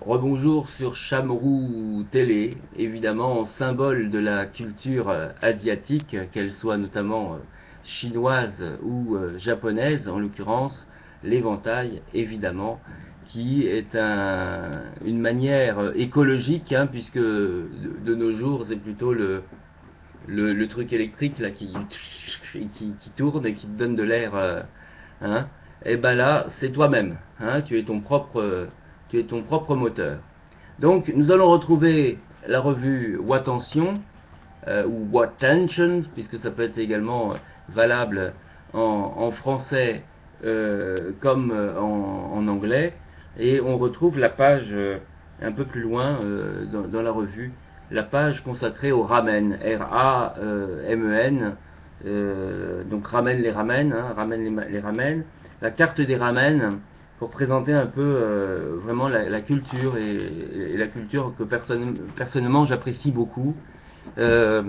Rebonjour sur Chamrou Télé, évidemment symbole de la culture asiatique, qu'elle soit notamment chinoise ou japonaise, en l'occurrence l'éventail évidemment, qui est une manière écologique, hein, puisque de nos jours c'est plutôt le truc électrique là qui tourne et qui te donne de l'air, hein. Et ben là c'est toi-même, hein, tu es ton propre moteur. Donc nous allons retrouver la revue Wattention, ou Wattention, puisque ça peut être également valable en français comme en anglais. Et on retrouve la page un peu plus loin dans la revue, la page consacrée au ramen, R-A-M-E-N, donc ramen les ramen, hein, ramen les ramen, la carte des ramen, pour présenter un peu vraiment la culture et la culture que personnellement j'apprécie beaucoup. Euh,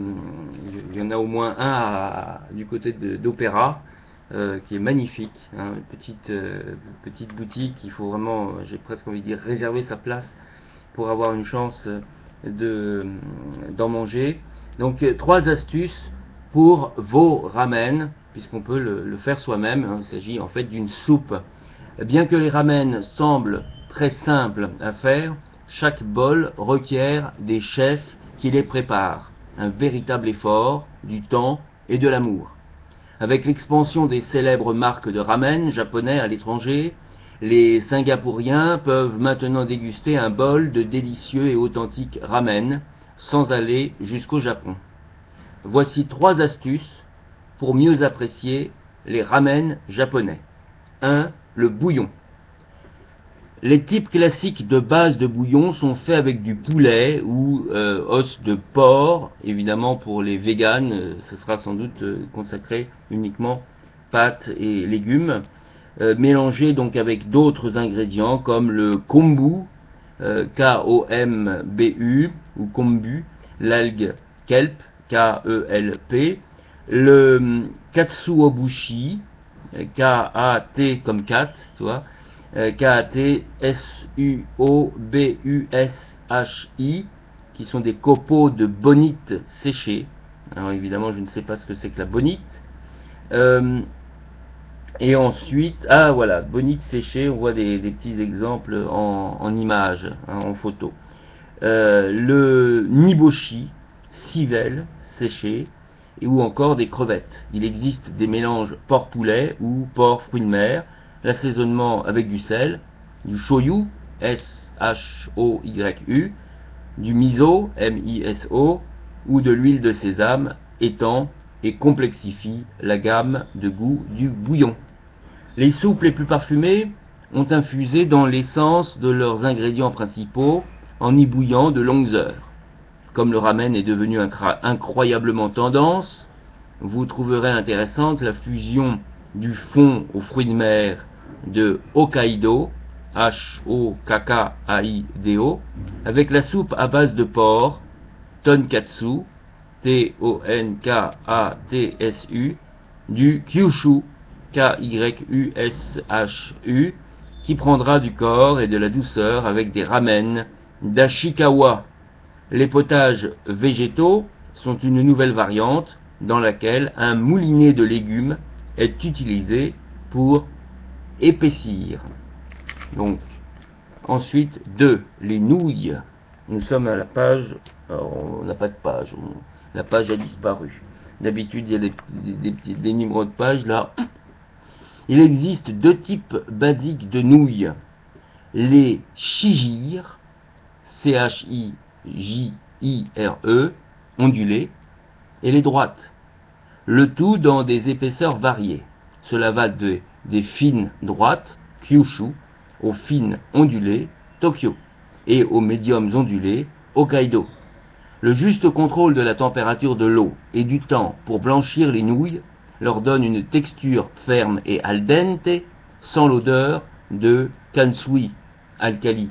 il y en a au moins un du côté d'Opéra, qui est magnifique, hein, une petite boutique. Il faut vraiment, j'ai presque envie de dire, réserver sa place pour avoir une chance d'en manger. Donc trois astuces pour vos ramen, puisqu'on peut le faire soi-même, hein. Il s'agit en fait d'une soupe. Bien que les ramen semblent très simples à faire, chaque bol requiert des chefs qui les préparent. Un véritable effort, du temps et de l'amour. Avec l'expansion des célèbres marques de ramen japonais à l'étranger, les Singapouriens peuvent maintenant déguster un bol de délicieux et authentiques ramen sans aller jusqu'au Japon. Voici trois astuces pour mieux apprécier les ramen japonais. 1. Le bouillon. Les types classiques de base de bouillon sont faits avec du poulet ou os de porc. Évidemment, pour les véganes, ce sera sans doute consacré uniquement pâtes et légumes, mélangés donc avec d'autres ingrédients comme le kombu, K-O-M-B-U, ou kombu, l'algue kelp, K-E-L-P, le katsuobushi, K-A-T comme cat, tu vois, K-A-T-S-U-O-B-U-S-H-I, qui sont des copeaux de bonite séchés. Alors évidemment, je ne sais pas ce que c'est que la bonite. Et ensuite, ah voilà, bonite séchée, on voit des petits exemples en images, hein, en photo. Le niboshi, civelle séchée, ou encore des crevettes. Il existe des mélanges porc-poulet ou porc-fruits de mer, l'assaisonnement avec du sel, du shoyu, S-H-O-Y-U, du miso, M-I-S-O, ou de l'huile de sésame, étend et complexifie la gamme de goût du bouillon. Les soupes les plus parfumées ont infusé dans l'essence de leurs ingrédients principaux en y bouillant de longues heures. Comme le ramen est devenu incroyablement tendance, vous trouverez intéressante la fusion du fond aux fruits de mer de Hokkaido, H-O-K-K-A-I-D-O, avec la soupe à base de porc, tonkatsu, T-O-N-K-A-T-S-U, du Kyushu, K-Y-U-S-H-U, qui prendra du corps et de la douceur avec des ramen d'Ashikawa. Les potages végétaux sont une nouvelle variante dans laquelle un moulinet de légumes est utilisé pour épaissir. Donc, ensuite, 2. Les nouilles. Nous sommes à la page, alors on n'a pas de page, la page a disparu. D'habitude, il y a des numéros de page, là. Il existe deux types basiques de nouilles. Les shijire, C-H-I-J-I-R-E, ondulées, et les droites. Le tout dans des épaisseurs variées. Cela va des fines droites, Kyushu, aux fines ondulées, Tokyo, et aux médiums ondulées, Hokkaido. Le juste contrôle de la température de l'eau et du temps pour blanchir les nouilles leur donne une texture ferme et al dente, sans l'odeur de kansui, alcali.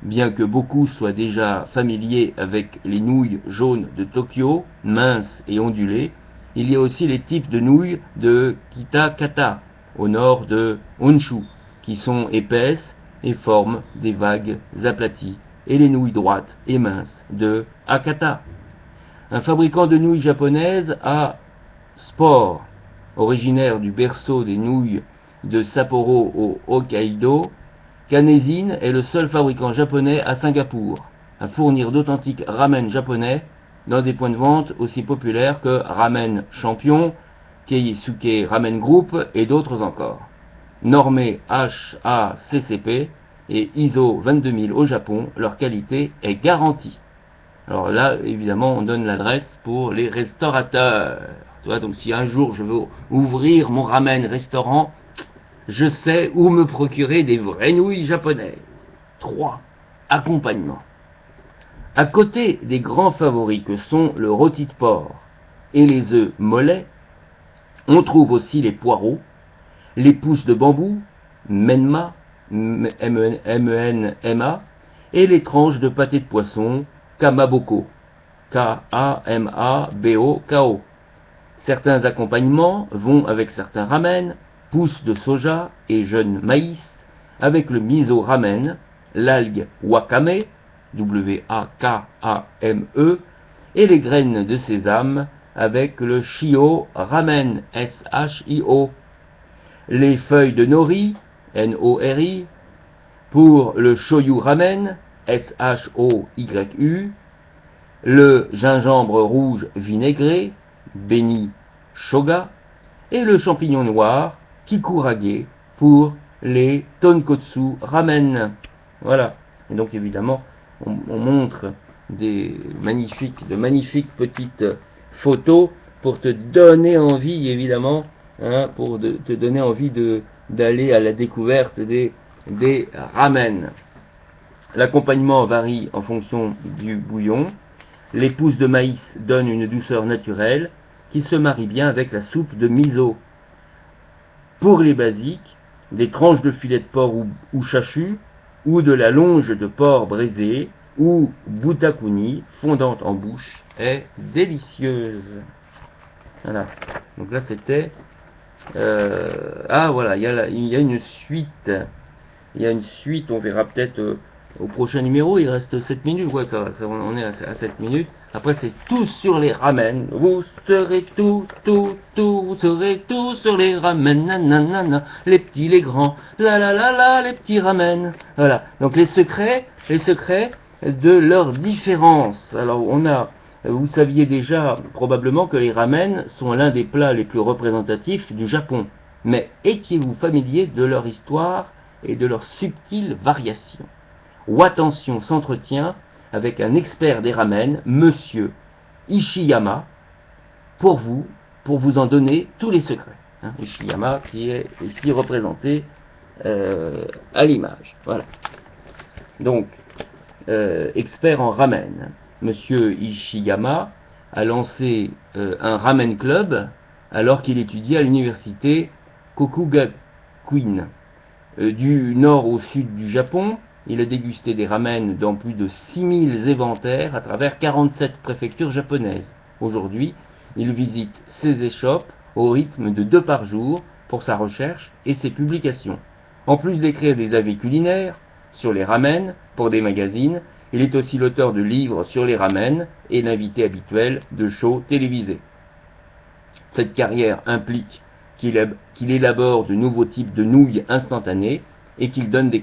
Bien que beaucoup soient déjà familiers avec les nouilles jaunes de Tokyo, minces et ondulées, il y a aussi les types de nouilles de Kitakata, au nord de Honshu, qui sont épaisses et forment des vagues aplaties et les nouilles droites et minces de Hakata. Un fabricant de nouilles japonaises à Sport, originaire du berceau des nouilles de Sapporo au Hokkaido, Kanezin est le seul fabricant japonais à Singapour à fournir d'authentiques ramen japonais dans des points de vente aussi populaires que Ramen Champion, Keisuke Ramen Group et d'autres encore. Normés HACCP et ISO 22000 au Japon, leur qualité est garantie. Alors là, évidemment, on donne l'adresse pour les restaurateurs. Tu vois, donc si un jour je veux ouvrir mon ramen restaurant, je sais où me procurer des vraies nouilles japonaises. 3. Accompagnement. À côté des grands favoris que sont le rôti de porc et les œufs mollets, on trouve aussi les poireaux, les pousses de bambou, menma, M-E-N-M-A, et les tranches de pâté de poisson, kamaboko, K-A-M-A-B-O-K-O. Certains accompagnements vont avec certains ramen, pousses de soja et jeunes maïs, avec le miso ramen, l'algue wakame, W-A-K-A-M-E, et les graines de sésame avec le shio ramen, S-H-I-O. Les feuilles de nori, N-O-R-I, pour le shoyu ramen, S-H-O-Y-U, le gingembre rouge vinaigré, Beni shoga, et le champignon noir, kikurage, pour les tonkotsu ramen. Voilà. Et donc évidemment, on montre de magnifiques petites photos pour te donner envie, évidemment, hein, pour te donner envie d'aller à la découverte des ramen. L'accompagnement varie en fonction du bouillon. Les pousses de maïs donnent une douceur naturelle qui se marie bien avec la soupe de miso. Pour les basiques, des tranches de filet de porc ou chachu, ou de la longe de porc braisé, ou butakuni, fondante en bouche, est délicieuse. Voilà. Donc là c'était... voilà, il y a une suite. Il y a une suite, on verra peut-être au prochain numéro, il reste 7 minutes, ouais, on est à 7 minutes. Après, c'est tout sur les ramen. Vous serez vous serez tout sur les ramen, nanana, les petits, les grands, les petits ramen. Voilà. Donc les secrets de leur différence. Alors, vous saviez déjà probablement que les ramen sont l'un des plats les plus représentatifs du Japon. Mais étiez-vous familier de leur histoire et de leurs subtiles variations? Attention s'entretient avec un expert des ramen, Monsieur Ishiyama, pour vous en donner tous les secrets. Hein, Ishiyama qui est ici représenté à l'image. Voilà. Donc, expert en ramen. Monsieur Ishiyama a lancé un ramen club alors qu'il étudiait à l'université Kokugakuin. Du nord au sud du Japon, il a dégusté des ramen dans plus de 6000 éventaires à travers 47 préfectures japonaises. Aujourd'hui, il visite ses échoppes au rythme de 2 par jour pour sa recherche et ses publications. En plus d'écrire des avis culinaires sur les ramen pour des magazines, il est aussi l'auteur de livres sur les ramen et l'invité habituel de shows télévisés. Cette carrière implique qu'il élabore de nouveaux types de nouilles instantanées et qu'il donne ses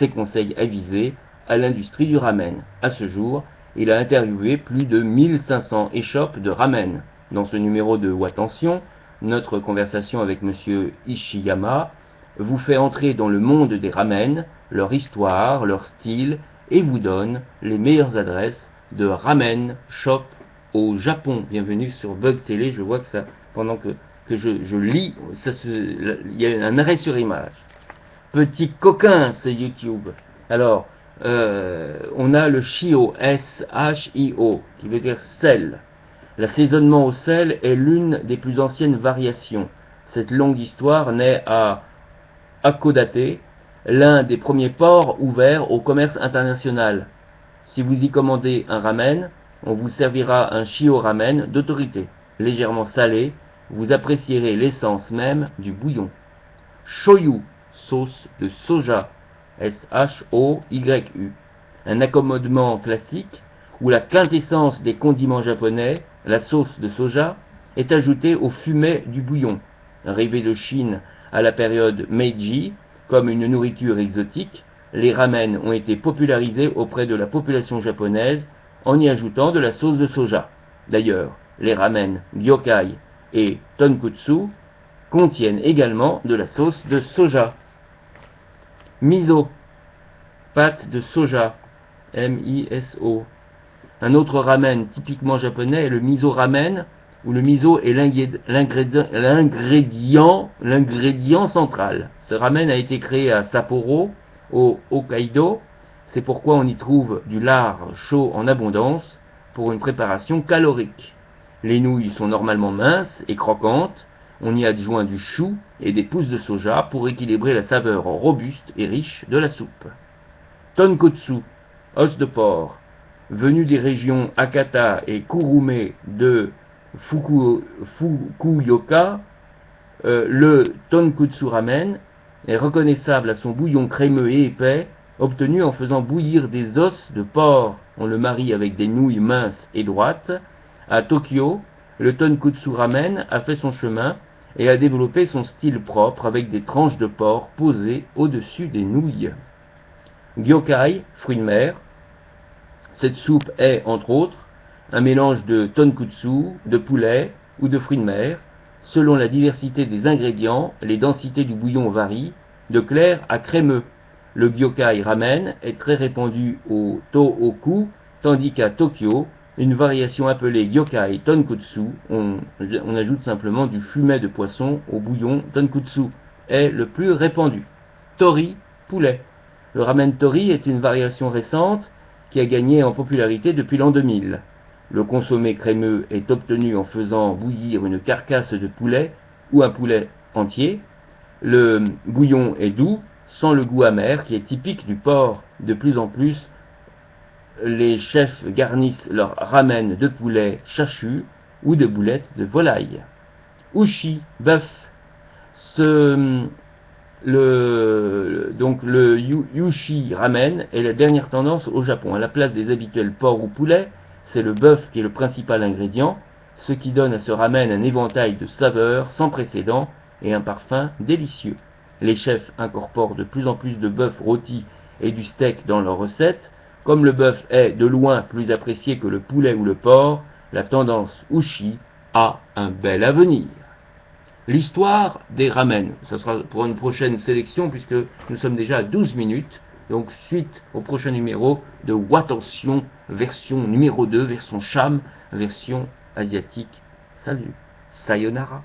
conseils avisés à l'industrie du ramen. À ce jour, il a interviewé plus de 1500 échoppes de ramen. Dans ce numéro de Attention, notre conversation avec M. Ishiyama vous fait entrer dans le monde des ramen, leur histoire, leur style, et vous donne les meilleures adresses de ramen shop au Japon. Bienvenue sur Bug Télé, je vois que ça, pendant que je lis, il y a un arrêt sur image. Petit coquin, c'est YouTube. Alors, on a le shio, S-H-I-O, qui veut dire sel. L'assaisonnement au sel est l'une des plus anciennes variations. Cette longue histoire naît à Hakodate, l'un des premiers ports ouverts au commerce international. Si vous y commandez un ramen, on vous servira un shio ramen d'autorité, légèrement salé. Vous apprécierez l'essence même du bouillon. Shoyu, sauce de soja, S-H-O-Y-U. Un accommodement classique où la quintessence des condiments japonais, la sauce de soja, est ajoutée au fumet du bouillon. Arrivé de Chine à la période Meiji, comme une nourriture exotique, les ramen ont été popularisés auprès de la population japonaise en y ajoutant de la sauce de soja. D'ailleurs, les ramen Gyokai et Tonkotsu contiennent également de la sauce de soja. Miso, pâte de soja, M-I-S-O. Un autre ramen typiquement japonais est le miso ramen, où le miso est l'ingrédient central. Ce ramen a été créé à Sapporo, au Hokkaido. C'est pourquoi on y trouve du lard chaud en abondance pour une préparation calorique. Les nouilles sont normalement minces et croquantes. On y adjoint du chou et des pousses de soja pour équilibrer la saveur robuste et riche de la soupe. Tonkotsu, os de porc, venu des régions Akata et Kurume de Fukuoka, le tonkotsu ramen est reconnaissable à son bouillon crémeux et épais, obtenu en faisant bouillir des os de porc. On le marie avec des nouilles minces et droites. À Tokyo, le tonkotsu ramen a fait son chemin et a développé son style propre avec des tranches de porc posées au-dessus des nouilles. Gyokai, fruits de mer. Cette soupe est, entre autres, un mélange de tonkotsu, de poulet ou de fruits de mer. Selon la diversité des ingrédients, les densités du bouillon varient, de clair à crémeux. Le Gyokai ramen est très répandu au Tohoku, tandis qu'à Tokyo, une variation appelée Gyokai Tonkotsu, on ajoute simplement du fumet de poisson au bouillon tonkotsu, est le plus répandu. Tori, poulet. Le ramen tori est une variation récente qui a gagné en popularité depuis l'an 2000. Le consommé crémeux est obtenu en faisant bouillir une carcasse de poulet ou un poulet entier. Le bouillon est doux, sans le goût amer qui est typique du porc. De plus en plus, les chefs garnissent leur ramen de poulet chachu ou de boulettes de volaille. Ushi, bœuf. Donc le yushi ramen est la dernière tendance au Japon. À la place des habituels porc ou poulet, c'est le bœuf qui est le principal ingrédient, ce qui donne à ce ramen un éventail de saveurs sans précédent et un parfum délicieux. Les chefs incorporent de plus en plus de bœuf rôti et du steak dans leurs recettes. Comme le bœuf est de loin plus apprécié que le poulet ou le porc, la tendance ushi a un bel avenir. L'histoire des ramen, ce sera pour une prochaine sélection puisque nous sommes déjà à 12 minutes. Donc suite au prochain numéro de Wattension, version numéro 2, version Cham, version asiatique. Salut, sayonara.